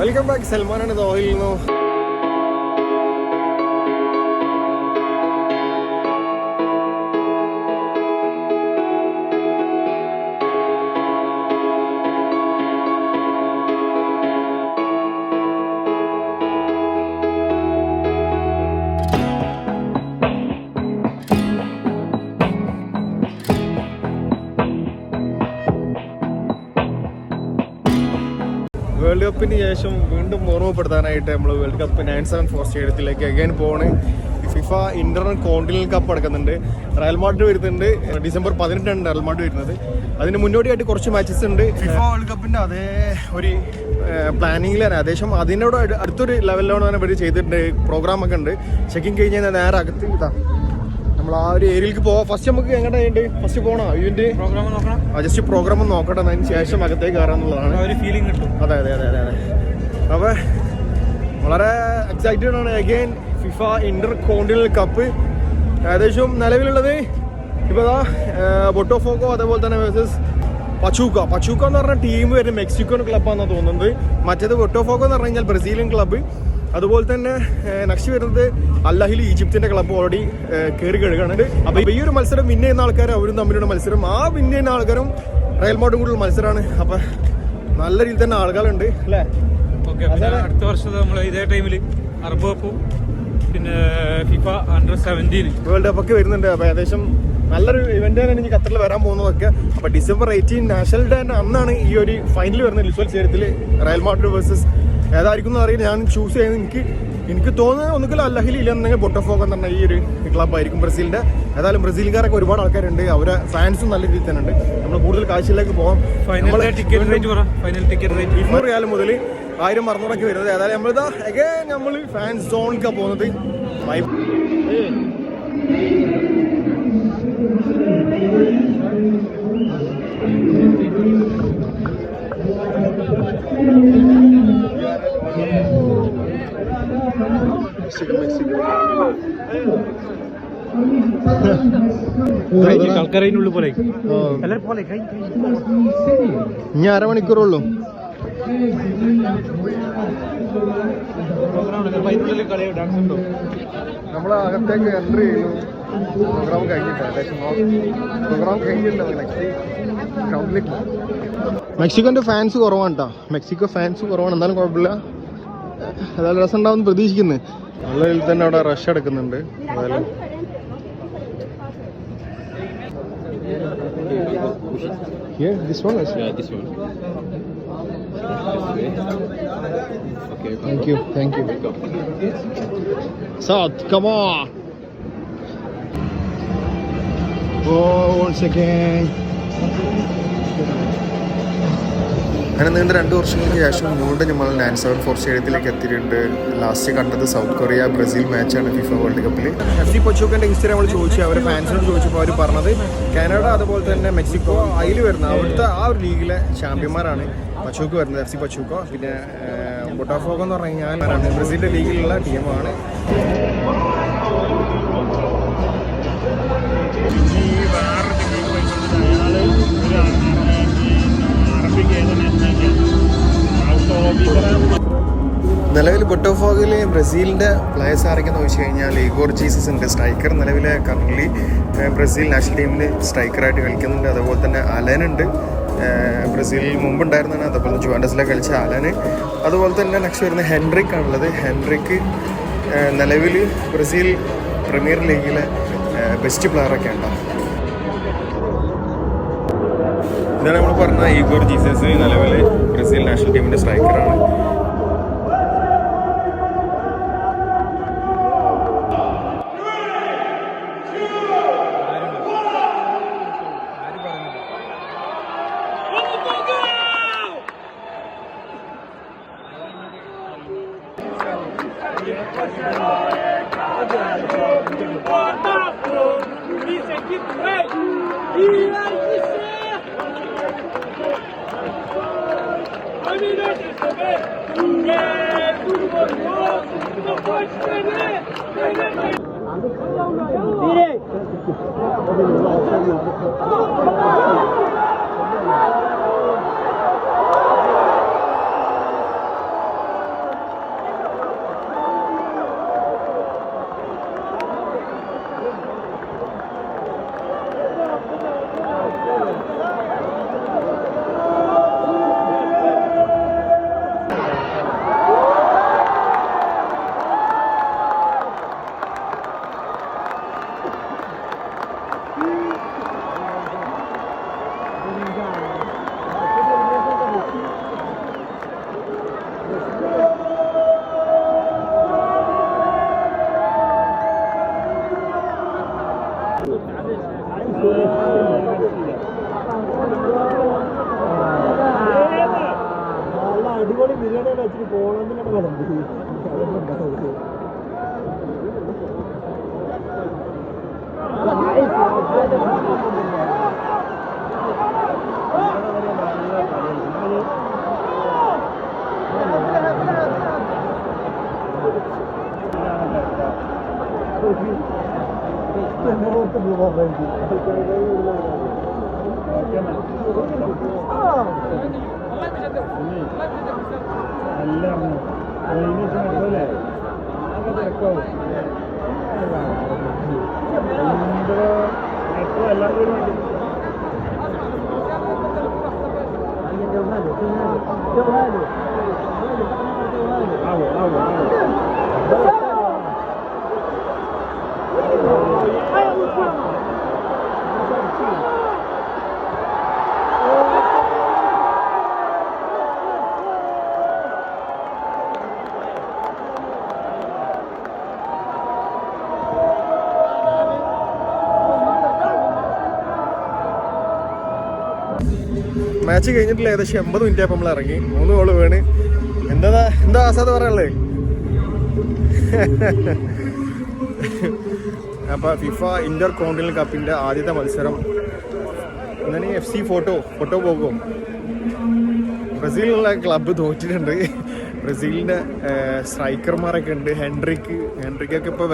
Welcome back. സൽമാനാണ് ദോഹയിൽ നിന്നു. World കപ്പിന് ശേഷം വീണ്ടും ഓർമ്മപ്പെടുത്താനായിട്ട് നമ്മൾ വേൾഡ് കപ്പ് 97 സ്റ്റേഡിയത്തിലേക്ക് അഗൈൻ പോണ്. ഫിഫ ഇന്റർനാഷണൽ കോണ്ടിനൽ കപ്പ് നടക്കുന്നുണ്ട്. റയൽ മാഡ്രിഡ് വരുന്നുണ്ട്. ഡിസംബർ 18 റയൽ മാഡ്രിഡ് വരുന്നത്. അതിന് മുന്നോടിയായിട്ട് കുറച്ച് മാച്ചസ് ഉണ്ട്. ഫിഫ വേൾഡ് കപ്പിന്റെ അതേ ഒരു പ്ലാനിങ്ങിലാണ്. ഏകദേശം അതിനോട് അടുത്തൊരു ലെവലിലാണ് ഇവർ ചെയ്തിട്ടുണ്ട്. പ്രോഗ്രാമൊക്കെ ഉണ്ട്. ചെക്കിങ് കഴിഞ്ഞാൽ നേരെ അകത്ത് ഇതാ നമ്മൾ ആ ഒരു ഏരിയയിലേക്ക് പോവാം. ഫസ്റ്റ് നമുക്ക് എങ്ങനെ ഫസ്റ്റ് പോകണം ഇതിന്റെ ജസ്റ്റ് പ്രോഗ്രാം ഒന്ന് നോക്കട്ടെ. അതിന് ശേഷം അകത്തേക്ക് കയറാന്നുള്ളതാണ് ഒരു ഫീലിംഗ് കിട്ടും. അതെ അതെ അതെ അതെ അതെ. അപ്പോൾ വളരെ എക്സൈറ്റഡ് ആണ്. Again FIFA Inter continental cup ഏകദേശം നിലവിലുള്ളത് ഇപ്പോൾ ബൊട്ടോഫോക്കോ അതേപോലെ തന്നെ വേഴ്സസ് പച്ചൂക്ക എന്ന് പറഞ്ഞ ടീം വരുന്നത് മെക്സിക്കോ ക്ലബ്ബാണെന്നാണ് തോന്നുന്നത്. മറ്റേത് ബൊട്ടോഫോക്കോ എന്ന് പറഞ്ഞു കഴിഞ്ഞാൽ ബ്രസീലിയൻ ക്ലബ്ബ്. അതുപോലെ തന്നെ നെക്സ്റ്റ് വരുന്നത് അൽ അഹിലി ഈജിപ്തിന്റെ ക്ലബ്ബ് ഓൾറെഡി കയറി കഴുകാണ്. അപ്പൊ ഈ ഒരു മത്സരം വിൻ ചെയ്യുന്ന ആൾക്കാർ അവരും തമ്മിലുള്ള മത്സരം, ആ വിൻ ചെയ്യുന്ന ആൾക്കാരും റയൽ മാഡ്രിഡും കൂടിയുള്ള മത്സരമാണ്. അപ്പൊ നല്ല രീതിയിൽ തന്നെ ആളുകളുണ്ട് അല്ലേ. അടുത്ത വർഷം നമ്മൾ ഇതേ ടൈമിൽ അറബ് കപ്പും പിന്നെ ഫിഫ അണ്ടർ-17 വേൾഡ് കപ്പ് ഒക്കെ വരുന്നുണ്ട്. അപ്പൊ ഏകദേശം നല്ലൊരു ഇവന്റ് തന്നെയാണ് ഇനി ഖത്തറിൽ വരാൻ പോകുന്നതൊക്കെ. അപ്പൊ ഡിസംബർ 18 നാഷണൽ ഡേ അന്നാണ് ഈ ഒരു ഫൈനൽ വരുന്നത്. ലിസ്ബൺ സ്റ്റേഡിയത്തിൽ റയൽ മാഡ്രിഡ് വേഴ്സസ് ഏതായിരിക്കും എന്ന് അറിയില്ല. ഞാൻ ചൂസ് ചെയ്യുന്നത് എനിക്ക് തോന്നുന്നത് ഒന്നുകിൽ അൽ അഹിലി ഇല്ലെന്നുണ്ടെങ്കിൽ ബൊട്ടോഫോക്കോ എന്ന് പറഞ്ഞ ഈ ഒരു ക്ലബ്ബായിരിക്കും ബ്രസീലിന്റെ. ഏതായാലും ബ്രസീൽക്കാരൊക്കെ ഒരുപാട് ആൾക്കാരുണ്ട്. അവരെ ഫാൻസും നല്ല രീതിയിൽ തന്നെ ഉണ്ട്. നമ്മൾ കൂടുതൽ കാഴ്ചയിലേക്ക് പോകാം. 200 റിയാൽ മുതൽ 1000-600 വരുന്നത്. ഏതായാലും നമ്മളിതാ അഗൈൻ നമ്മൾ ഫാൻസ് സോണിലേക്കാ പോകുന്നത്. ഇനി അരമണിക്കൂറുള്ളൂ. നമ്മൾ അകത്തേക്ക് എൻട്രി ചെയ്യുന്നു. പ്രോഗ്രാം കഴിഞ്ഞിട്ടില്ല. മെക്സിക്കോന്റെ ഫാൻസ് കുറവാണ് കേട്ടോ. മെക്സിക്കോ ഫാൻസ് കുറവാണ്. എന്തായാലും കുഴപ്പമില്ല. അതായത് രസം ഉണ്ടാവും പ്രതീക്ഷിക്കുന്നത്. നല്ല രീതിയിൽ തന്നെ അവിടെ റഷ് എടുക്കുന്നുണ്ട്. അതായത് this one is this one. Okay, thank you South, come on. One second. അങ്ങനെ നീണ്ട 2 വർഷങ്ങൾക്ക് ശേഷം വീണ്ടും നമ്മൾ 97 സ്റ്റേഡിയത്തിലേക്ക് എത്തിയിട്ടുണ്ട്. ലാസ്റ്റ് കണ്ടത് സൗത്ത് കൊറിയ ബ്രസീൽ മാച്ചാണ് ഫിഫ വേൾഡ് കപ്പിൽ. FC പച്ചൂക്കൻ്റെ ഇൻസ്റ്റാഗ്രാമിൽ ചോദിച്ചു, അവരെ ഫാൻസിനോട് ചോദിച്ചപ്പോൾ അവർ പറഞ്ഞത് കാനഡ അതുപോലെ തന്നെ മെക്സിക്കോ അതിൽ വരുന്ന അവിടുത്തെ ആ ഒരു ലീഗിലെ ചാമ്പ്യന്മാരാണ് പച്ചൂക്ക് വരുന്നത്. FC പച്ചൂക്കോ. പിന്നെ ബൊട്ടാഫോക്കോ എന്ന് പറഞ്ഞു കഴിഞ്ഞാൽ ബ്രസീലിൻ്റെ ലീഗിലുള്ള ടീമാണ്. നിലവിൽ ബൊട്ടോഫോഗിൽ ബ്രസീലിൻ്റെ പ്ലേയേഴ്സ് ആരൊക്കെയെന്ന് ചോദിച്ചു കഴിഞ്ഞാൽ ഇഗോർ ജീസസ് ഉണ്ട്, സ്ട്രൈക്കർ. നിലവിലെ കറൻ്റ്ലി ബ്രസീൽ നാഷണൽ ടീമിൽ സ്ട്രൈക്കറായിട്ട് കളിക്കുന്നുണ്ട്. അതുപോലെ തന്നെ അലനുണ്ട്, ബ്രസീലിൽ മുമ്പുണ്ടായിരുന്നതാണ്. അതുപോലെ ജുവാൻഡസിലെ കളിച്ച അലന്. അതുപോലെ തന്നെ നെക്സ്റ്റ് വരുന്ന ഹെൻഡ്രിക് ആണുള്ളത്. ഹെൻഡ്രിക്ക് നിലവിൽ ബ്രസീൽ പ്രീമിയർ ലീഗിലെ ബെസ്റ്റ് പ്ലെയറൊക്കെ ഉണ്ടാവും. ഇതാണ് നമ്മൾ പറഞ്ഞ ഇഗോർ ജീസസ്. നിലവിൽ ബ്രസീൽ നാഷണൽ ടീമിൻ്റെ സ്ട്രൈക്കറാണ്. മാച്ചിന് പോകണമെന്നാണ് പറഞ്ഞത്. മാച്ച് കഴിഞ്ഞിട്ടില്ല, ഏകദേശം 80 മിനിറ്റ് ആയപ്പോൾ നമ്മൾ ഇറങ്ങി. 3 ഗോള് വീണ്. എന്താ ആസാദ് പറയാനുള്ളത്? അപ്പോൾ ഫിഫ ഇന്റർ കോണ്ടിനൽ കപ്പിന്റെ ആദ്യത്തെ മത്സരം ഇങ്ങനെ FC ഫോട്ടോ പോകും. ബ്രസീലിലുള്ള ക്ലബ്ബ് തോറ്റിട്ടുണ്ട്. ബ്രസീലിന്റെ സ്ട്രൈക്കർമാരൊക്കെ ഉണ്ട്. ഹെൻട്രിക്കൊക്കെ ഇപ്പോൾ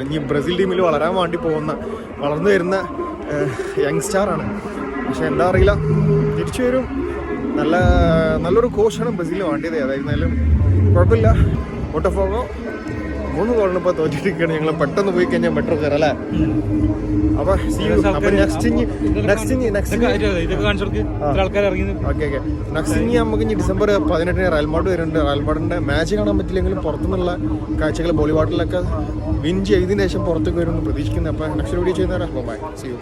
ഇനി ബ്രസീൽ ടീമിൽ വളർന്നു വരുന്ന യങ്സ്റ്റാറാണ്. പക്ഷെ എന്താ അറിയില്ല, തിരിച്ചു വരും. നല്ലൊരു കോച്ചാണ് ബ്രസീലിൽ വേണ്ടിയത്. ഏതായിരുന്നാലും കുഴപ്പമില്ല. ബോട്ടഫോഗോ 3 ഗോളിന് ഇപ്പോൾ തോറ്റിരിക്കുകയാണ്. ഞങ്ങൾ പെട്ടെന്ന് പോയി കഴിഞ്ഞാൽ ബെറ്റർ കയറാം അല്ലേ? അപ്പൊ നെക്സ്റ്റ് നമുക്ക് ഇനി ഡിസംബർ 18 റയൽ മാഡ്രിഡ് വരുന്നുണ്ട്. റയൽ മാഡ്രിഡിന്റെ മാച്ച് കാണാൻ പറ്റില്ലെങ്കിലും പുറത്തുനിന്നുള്ള കാഴ്ചകൾ ബോളിവുഡിലൊക്കെ വിൻ ചെയ്തതിനു ശേഷം പുറത്തേക്ക് വരുമെന്ന് പ്രതീക്ഷിക്കുന്നത്. അപ്പൊ നെക്സ്റ്റ് വീഡിയോ ചെയ്യുന്നവരാ. Bye, see U.